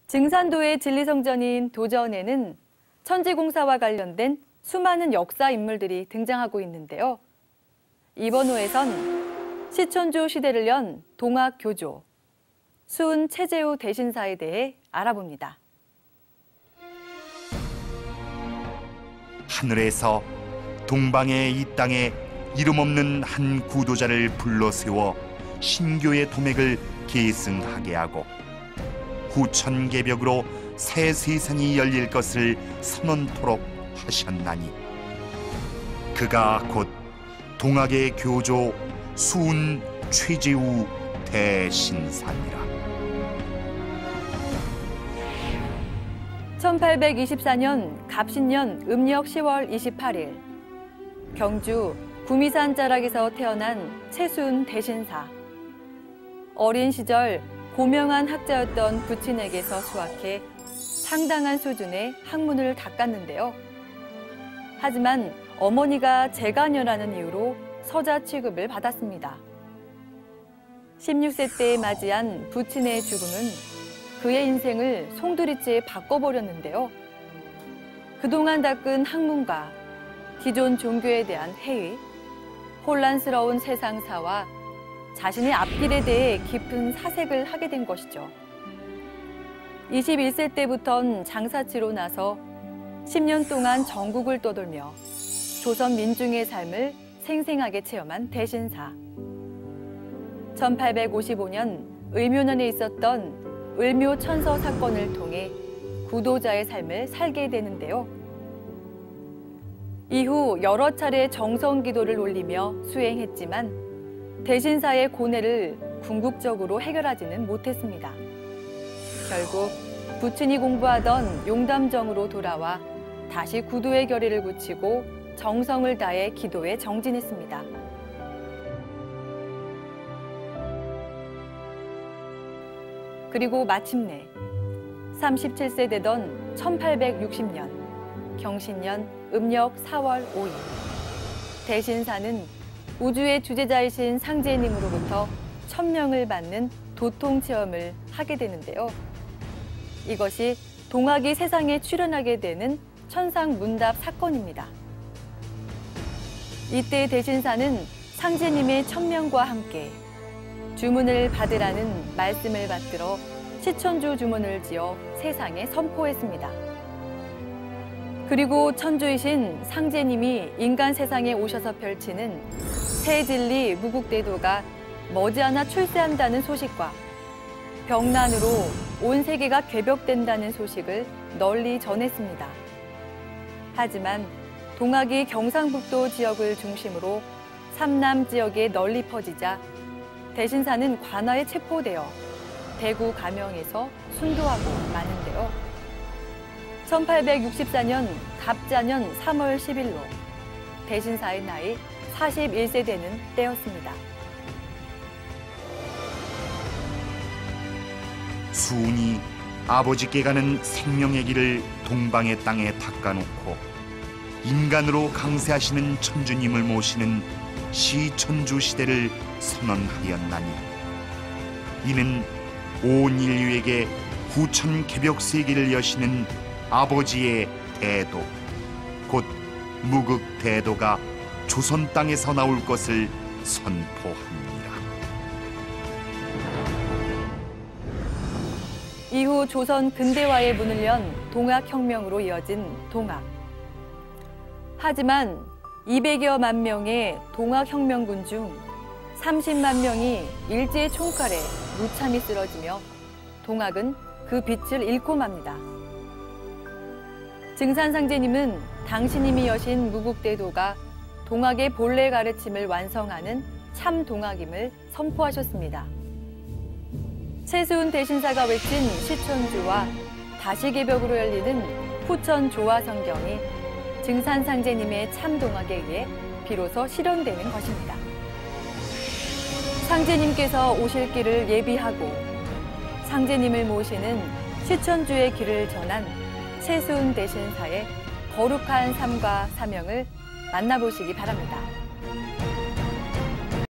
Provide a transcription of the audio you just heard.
증산도의 진리성전인 도전에는 천지공사와 관련된 수많은 역사 인물들이 등장하고 있는데요. 이번 호에선 시천조 시대를 연 동학교조, 수은 최재우 대신사에 대해 알아봅니다. 하늘에서 동방의 이 땅에 이름 없는 한 구도자를 불러 세워 신교의 도맥을 계승하게 하고 후천개벽으로 새 세상이 열릴 것을 선언토록 하셨나니 그가 곧 동학의 교조 수은 최재우 대신사니라. 1824년 갑신년 음력 10월 28일 경주 구미산 자락에서 태어난 최수은 대신사. 어린 시절 고명한 학자였던 부친에게서 수학해 상당한 수준의 학문을 닦았는데요. 하지만 어머니가 재간녀라는 이유로 서자 취급을 받았습니다. 16세 때에 맞이한 부친의 죽음은 그의 인생을 송두리째 바꿔버렸는데요. 그동안 닦은 학문과 기존 종교에 대한 해의, 혼란스러운 세상사와 자신의 앞길에 대해 깊은 사색을 하게 된 것이죠. 21세 때부턴 장사치로 나서 10년 동안 전국을 떠돌며 조선 민중의 삶을 생생하게 체험한 대신사. 1855년 을묘년에 있었던 을묘 천서 사건을 통해 구도자의 삶을 살게 되는데요. 이후 여러 차례 정성 기도를 올리며 수행했지만 대신사의 고뇌를 궁극적으로 해결하지는 못했습니다. 결국 부친이 공부하던 용담정으로 돌아와 다시 구도의 결의를 굳히고 정성을 다해 기도에 정진했습니다. 그리고 마침내 37세 되던 1860년 경신년 음력 4월 5일 대신사는 우주의 주제자이신 상제님으로부터 천명을 받는 도통체험을 하게 되는데요. 이것이 동학이 세상에 출현하게 되는 천상문답 사건입니다. 이때 대신사는 상제님의 천명과 함께 주문을 받으라는 말씀을 받들어 시천조 주문을 지어 세상에 선포했습니다. 그리고 천주이신 상제님이 인간 세상에 오셔서 펼치는 새 진리 무국대도가 머지않아 출세한다는 소식과 병난으로 온 세계가 괴벽된다는 소식을 널리 전했습니다. 하지만 동학이 경상북도 지역을 중심으로 삼남 지역에 널리 퍼지자 대신사는 관아에 체포되어 대구 가명에서 순도하고 마는데요. 1864년 갑자년 3월 10일로 대신사의 나이 41세 되는 때였습니다. 수은이 아버지께 가는 생명의 길을 동방의 땅에 닦아놓고 인간으로 강세하시는 천주님을 모시는 시천주 시대를 선언하였나니 이는 온 인류에게 후천개벽 세계를 여시는 아버지의 대도, 곧 무극대도가 조선 땅에서 나올 것을 선포합니다. 이후 조선 근대화의 문을 연 동학혁명으로 이어진 동학. 하지만 200여만 명의 동학혁명군 중 30만 명이 일제의 총칼에 무참히 쓰러지며 동학은 그 빛을 잃고 맙니다. 증산상제님은 당신님이 여신 무국대도가 동학의 본래 가르침을 완성하는 참 동학임을 선포하셨습니다. 최수은 대신사가 외친 시천주와 다시개벽으로 열리는 후천조화성경이 증산상제님의 참 동학에 의해 비로소 실현되는 것입니다. 상제님께서 오실 길을 예비하고 상제님을 모시는 시천주의 길을 전한 최수은 대신사의 거룩한 삶과 사명을 만나보시기 바랍니다.